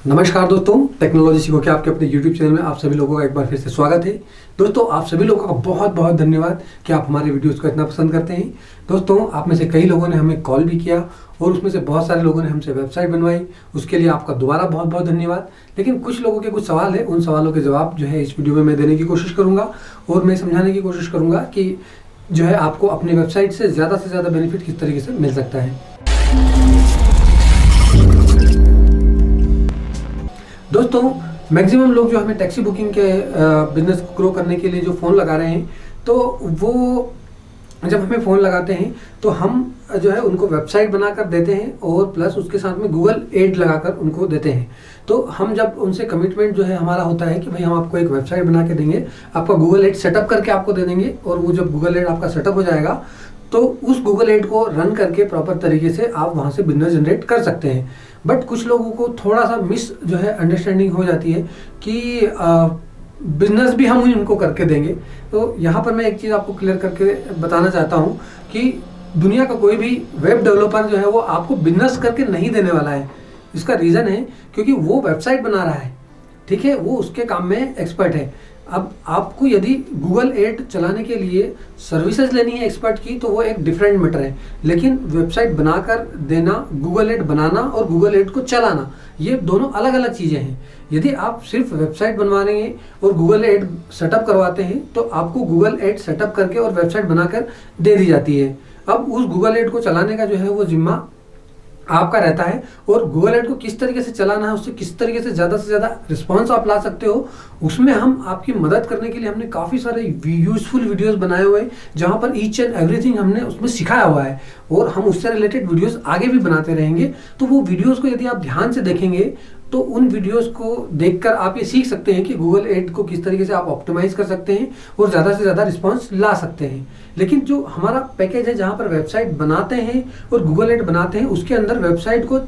नमस्कार दोस्तों, टेक्नोलॉजी सीखो के आपके अपने YouTube चैनल में आप सभी लोगों का एक बार फिर से स्वागत है। दोस्तों, आप सभी लोगों का बहुत बहुत धन्यवाद कि आप हमारे वीडियोस को इतना पसंद करते हैं। दोस्तों, आप में से कई लोगों ने हमें कॉल भी किया और उसमें से बहुत सारे लोगों ने हमसे वेबसाइट बनवाई, उसके लिए आपका दोबारा बहुत बहुत धन्यवाद। लेकिन कुछ लोगों के कुछ सवाल है, उन सवालों के जवाब जो है इस वीडियो में मैं देने की कोशिश करूँगा और मैं समझाने की कोशिश करूँगा कि जो है आपको अपनी वेबसाइट से ज़्यादा बेनिफिट किस तरीके से मिल सकता है। दोस्तों, मैक्सिमम लोग जो हमें टैक्सी बुकिंग के बिजनेस को ग्रो करने के लिए जो फ़ोन लगा रहे हैं, तो वो जब हमें फ़ोन लगाते हैं तो हम जो है उनको वेबसाइट बनाकर देते हैं और प्लस उसके साथ में गूगल एड लगाकर उनको देते हैं। तो हम जब उनसे कमिटमेंट जो है हमारा होता है कि भाई हम आपको एक वेबसाइट बना के देंगे, आपका गूगल एड सेटअप करके आपको दे देंगे, और वो जब गूगल एड आपका सेटअप हो जाएगा तो उस गूगल एड को रन करके प्रॉपर तरीके से आप वहाँ से बिजनेस जनरेट कर सकते हैं। बट कुछ लोगों को थोड़ा सा मिस जो है अंडरस्टैंडिंग हो जाती है कि बिजनेस भी हम उनको करके देंगे। तो यहाँ पर मैं एक चीज़ आपको क्लियर करके बताना चाहता हूँ कि दुनिया का कोई भी वेब डेवलपर जो है वो आपको बिजनेस करके नहीं देने वाला है। इसका रीज़न है क्योंकि वो वेबसाइट बना रहा है, ठीक है, वो उसके काम में एक्सपर्ट है। अब आपको यदि गूगल एड चलाने के लिए सर्विसेज लेनी है एक्सपर्ट की, तो वो एक डिफरेंट मैटर है। लेकिन वेबसाइट बनाकर देना, गूगल एड बनाना और गूगल एड को चलाना, ये दोनों अलग अलग चीज़ें हैं। यदि आप सिर्फ वेबसाइट बनवा रहे हैं और गूगल एड सेटअप करवाते हैं, तो आपको गूगल एड सेटअप करके और वेबसाइट बनाकर दे दी जाती है। अब उस गूगल एड को चलाने का जो है वो जिम्मा आपका रहता है, और गूगल एड को किस तरीके से चलाना है, उससे किस तरीके से ज़्यादा रिस्पांस आप ला सकते हो, उसमें हम आपकी मदद करने के लिए हमने काफ़ी सारे यूज़फुल वीडियोस बनाए हुए हैं, जहां पर ईच एंड एवरीथिंग हमने उसमें सिखाया हुआ है, और हम उससे रिलेटेड वीडियोस आगे भी बनाते रहेंगे। तो वो वीडियोस को यदि आप ध्यान से देखेंगे तो उन वीडियोस को देखकर आप ये सीख सकते हैं कि गूगल एड को किस तरीके से आप ऑप्टिमाइज कर सकते हैं और ज़्यादा से ज़्यादा रिस्पांस ला सकते हैं। लेकिन जो हमारा पैकेज है जहाँ पर वेबसाइट बनाते हैं और गूगल एड बनाते हैं, उसके अंदर वेबसाइट को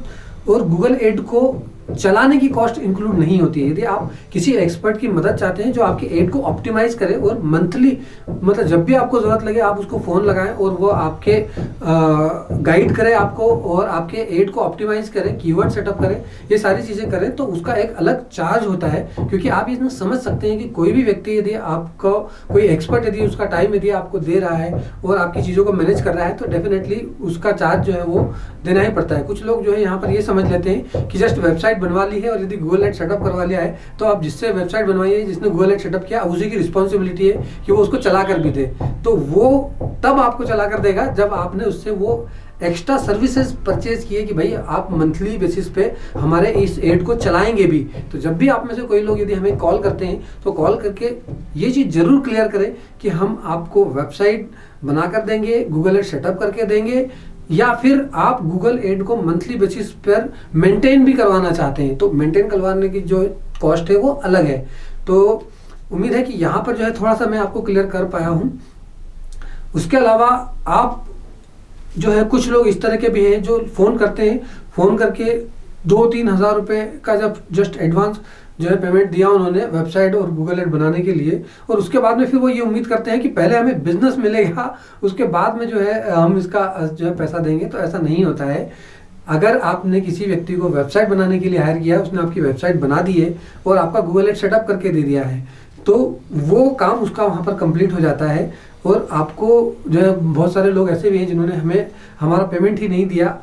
और गूगल एड को चलाने की कॉस्ट इंक्लूड नहीं होती है। यदि आप किसी एक्सपर्ट की मदद चाहते हैं जो आपके एड को ऑप्टिमाइज करे और मंथली, मतलब जब भी आपको ज़रूरत लगे आप उसको फ़ोन लगाएं और वो आपके गाइड करे आपको और आपके एड को ऑप्टिमाइज करे, कीवर्ड सेटअप करे, ये सारी चीज़ें करें, तो उसका एक अलग चार्ज होता है। क्योंकि आप इसमें समझ सकते हैं कि कोई भी व्यक्ति यदि आपको, कोई एक्सपर्ट यदि उसका टाइम यदि आपको दे रहा है और आपकी चीज़ों को मैनेज कर रहा है, तो डेफिनेटली उसका चार्ज जो है वो देना ही पड़ता है। कुछ लोग जो है यहाँ पर ये समझ लेते हैं कि जस्ट वेबसाइट बनवा ली है और यदि गूगल एड सेटअप करवा लिया है, तो आप जिससे वेबसाइट बनवाई है, जिसने गूगल एड सेटअप किया, उसी की रिस्पॉन्सिबिलिटी है कि वो उसको चला कर भी दे। तो वो तब आपको चला कर देगा जब आपने उससे वो एक्स्ट्रा सर्विसेज परचेज किए कि भाई आप मंथली बेसिस पे हमारे इस एड को चलाएंगे भी। तो जब भी आप में से कोई लोग यदि हमें कॉल करते हैं, तो कॉल करके ये चीज़ जरूर क्लियर करें कि हम आपको वेबसाइट बना कर देंगे, गूगल एड सेटअप करके देंगे, या फिर आप गूगल एड को मंथली बेसिस पर मेंटेन भी करवाना चाहते हैं, तो मेंटेन करवाने की जो कॉस्ट है वो अलग है। तो उम्मीद है कि यहाँ पर जो है थोड़ा सा मैं आपको क्लियर कर पाया हूँ। उसके अलावा आप जो है, कुछ लोग इस तरह के भी हैं जो फ़ोन करते हैं, फ़ोन करके 2-3 हज़ार रुपये का जब जस्ट एडवांस जो है पेमेंट दिया उन्होंने वेबसाइट और गूगल एड बनाने के लिए, और उसके बाद में फिर वो ये उम्मीद करते हैं कि पहले हमें बिजनेस मिलेगा, उसके बाद में जो है हम इसका जो है पैसा देंगे। तो ऐसा नहीं होता है। अगर आपने किसी व्यक्ति को वेबसाइट बनाने के लिए हायर किया, उसने आपकी वेबसाइट बना दी है और आपका गूगल एड सेटअप करके दे दिया है, तो वो काम उसका वहाँ पर कंप्लीट हो जाता है। और आपको जो है, बहुत सारे लोग ऐसे भी हैं जिन्होंने हमें हमारा पेमेंट ही नहीं दिया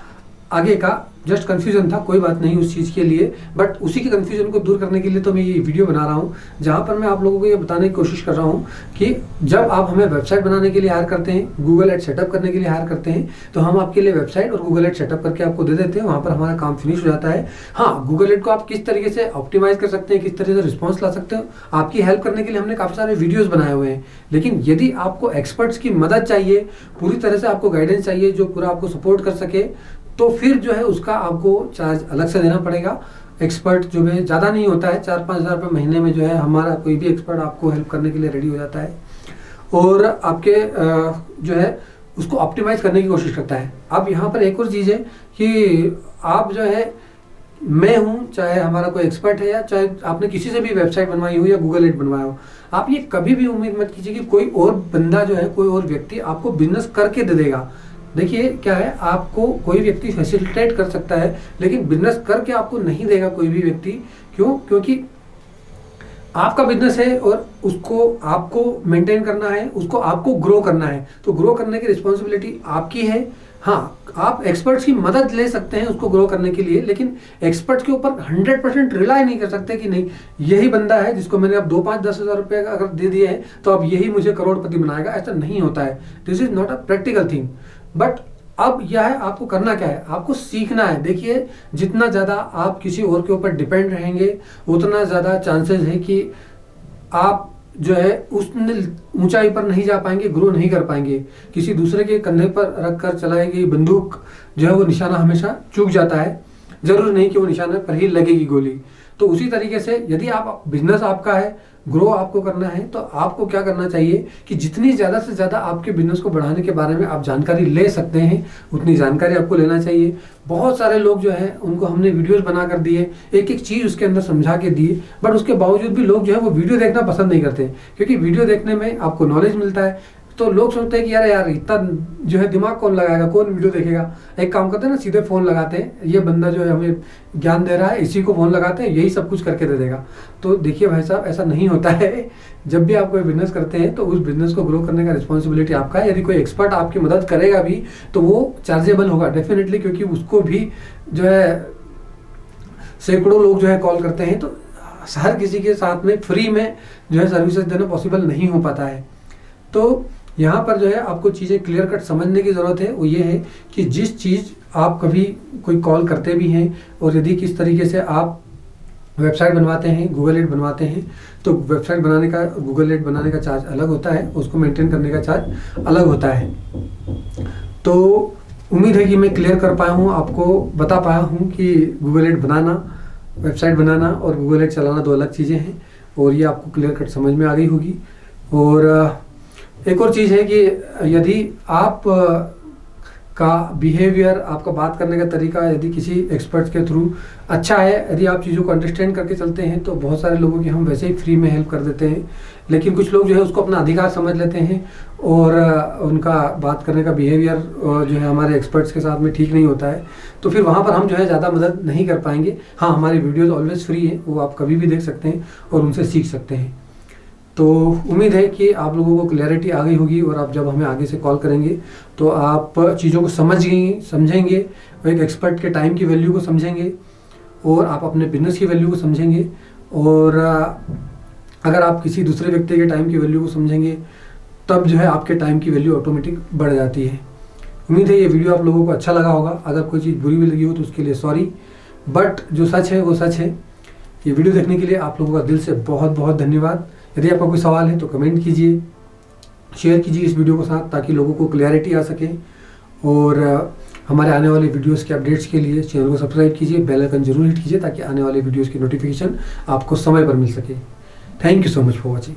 आगे का, जस्ट कन्फ्यूजन था, कोई बात नहीं उस चीज़ के लिए, बट उसी के कन्फ्यूजन को दूर करने के लिए तो मैं ये वीडियो बना रहा हूँ, जहाँ पर मैं आप लोगों को ये बताने की कोशिश कर रहा हूँ कि जब आप हमें वेबसाइट बनाने के लिए हायर करते हैं, गूगल एड सेटअप करने के लिए हायर करते हैं, तो हम आपके लिए वेबसाइट और गूगल एड सेटअप करके आपको दे देते हैं। वहाँ पर हमारा काम फिनिश हो जाता है। हाँ, गूगल एड को आप किस तरीके से ऑप्टिमाइज कर सकते हैं, किस तरीके से रिस्पॉन्स ला सकते हो, आपकी हेल्प करने के लिए हमने काफ़ी सारे वीडियोज़ बनाए हुए हैं। लेकिन यदि आपको एक्सपर्ट्स की मदद चाहिए, पूरी तरह से आपको गाइडेंस चाहिए जो पूरा आपको सपोर्ट कर सके, तो फिर जो है उसका आपको चार्ज अलग से देना पड़ेगा। एक्सपर्ट जो है ज़्यादा नहीं होता है, 4-5 हज़ार रुपये महीने में जो है हमारा कोई भी एक्सपर्ट आपको हेल्प करने के लिए रेडी हो जाता है और आपके जो है उसको ऑप्टिमाइज करने की कोशिश करता है। अब यहाँ पर एक और चीज़ है कि आप जो है, मैं हूँ, चाहे हमारा कोई एक्सपर्ट है, या चाहे आपने किसी से भी वेबसाइट बनवाई हो या गूगल एड बनवाया हो, आप ये कभी भी उम्मीद मत कीजिए कि कोई और बंदा जो है, कोई और व्यक्ति आपको बिजनेस करके दे देगा। देखिए क्या है, आपको कोई व्यक्ति फैसिलिटेट कर सकता है, लेकिन बिजनेस करके आपको नहीं देगा कोई भी व्यक्ति। क्यों? क्योंकि आपका बिजनेस है और उसको आपको मेंटेन करना है, उसको आपको ग्रो करना है। तो ग्रो करने की रिस्पॉन्सिबिलिटी आपकी है। हाँ, आप एक्सपर्ट्स की मदद ले सकते हैं उसको ग्रो करने के लिए, लेकिन एक्सपर्ट्स के ऊपर 100% रिलाई नहीं कर सकते कि नहीं यही बंदा है जिसको मैंने अब 2-5-10 हज़ार रुपये अगर दे दिए हैं तो अब यही मुझे करोड़पति बनाएगा। ऐसा नहीं होता है। This is not a practical thing. But अब यह है, आपको करना क्या है, आपको सीखना है। देखिए, जितना ज़्यादा आप किसी और के ऊपर डिपेंड रहेंगे उतना ज़्यादा चांसेस है कि आप जो है उस ऊंचाई पर नहीं जा पाएंगे, ग्रो नहीं कर पाएंगे। किसी दूसरे के कंधे पर रख कर चलाई गई बंदूक जो है वो निशाना हमेशा चूक जाता है। जरूर नहीं कि वो निशाने पर ही लगेगी गोली। तो उसी तरीके से यदि आप बिजनेस आपका है, ग्रो आपको करना है, तो आपको क्या करना चाहिए कि जितनी ज़्यादा से ज़्यादा आपके बिजनेस को बढ़ाने के बारे में आप जानकारी ले सकते हैं उतनी जानकारी आपको लेना चाहिए। बहुत सारे लोग जो हैं उनको हमने वीडियोस बना कर दिए, एक एक चीज़ उसके अंदर समझा के दिए, बट उसके बावजूद भी लोग जो है वो वीडियो देखना पसंद नहीं करते, क्योंकि वीडियो देखने में आपको नॉलेज मिलता है। तो लोग सोचते हैं कि यार इतना जो है दिमाग कौन लगाएगा, कौन वीडियो देखेगा। एक काम करते हैं ना, सीधे फ़ोन लगाते हैं, ये बंदा जो है हमें ज्ञान दे रहा है, इसी को फ़ोन लगाते हैं, यही सब कुछ करके दे देगा। तो देखिए भाई साहब, ऐसा नहीं होता है। जब भी आप कोई बिजनेस करते हैं तो उस बिजनेस को ग्रो करने का रिस्पॉन्सिबिलिटी आपका है। यदि कोई एक्सपर्ट आपकी मदद करेगा भी तो वो चार्जेबल होगा डेफिनेटली, क्योंकि उसको भी जो है सैकड़ों लोग जो है कॉल करते हैं। तो हर किसी के साथ में फ्री में जो है सर्विसेज देना पॉसिबल नहीं हो पाता है। तो यहाँ पर जो है आपको चीज़ें क्लियर कट समझने की ज़रूरत है। वो ये है कि जिस चीज़ आप कभी कोई कॉल करते भी हैं और यदि किस तरीके से आप वेबसाइट बनवाते हैं, गूगल एड बनवाते हैं, तो वेबसाइट बनाने का, गूगल एड बनाने का चार्ज अलग होता है, उसको मेंटेन करने का चार्ज अलग होता है। तो उम्मीद है कि मैं क्लियर कर पाया हूँ, आपको बता पाया हूँ कि गूगल एड बनाना, वेबसाइट बनाना और गूगल एड चलाना दो अलग चीज़ें हैं, और ये आपको क्लियर कट समझ में आ गई होगी। और एक और चीज़ है कि यदि आप का बिहेवियर, आपका बात करने का तरीका यदि किसी एक्सपर्ट्स के थ्रू अच्छा है, यदि आप चीज़ों को अंडरस्टैंड करके चलते हैं, तो बहुत सारे लोगों की हम वैसे ही फ्री में हेल्प कर देते हैं। लेकिन कुछ लोग जो है उसको अपना अधिकार समझ लेते हैं और उनका बात करने का बिहेवियर जो है हमारे एक्सपर्ट्स के साथ में ठीक नहीं होता है, तो फिर वहाँ पर हम जो है ज़्यादा मदद नहीं कर पाएंगे। हाँ, हमारी वीडियोज़ ऑलवेज फ्री है, वो आप कभी भी देख सकते हैं और उनसे सीख सकते हैं। तो उम्मीद है कि आप लोगों को क्लैरिटी आ गई होगी, और आप जब हमें आगे से कॉल करेंगे तो आप चीज़ों को समझेंगे, एक एक्सपर्ट के टाइम की वैल्यू को समझेंगे, और आप अपने बिजनेस की वैल्यू को समझेंगे। और अगर आप किसी दूसरे व्यक्ति के टाइम की वैल्यू को समझेंगे तब जो है आपके टाइम की वैल्यू ऑटोमेटिक बढ़ जाती है। उम्मीद है ये वीडियो आप लोगों को अच्छा लगा होगा। अगर कोई चीज़ बुरी भी लगी हो तो उसके लिए सॉरी, बट जो सच है वो सच है। ये वीडियो देखने के लिए आप लोगों का दिल से बहुत बहुत धन्यवाद। यदि आपका कोई सवाल है तो कमेंट कीजिए, शेयर कीजिए इस वीडियो के साथ, ताकि लोगों को क्लैरिटी आ सके। और हमारे आने वाले वीडियोस के अपडेट्स के लिए चैनल को सब्सक्राइब कीजिए, बेल आइकन जरूर हिट कीजिए, ताकि आने वाले वीडियोस की नोटिफिकेशन आपको समय पर मिल सके। Thank you so much for watching.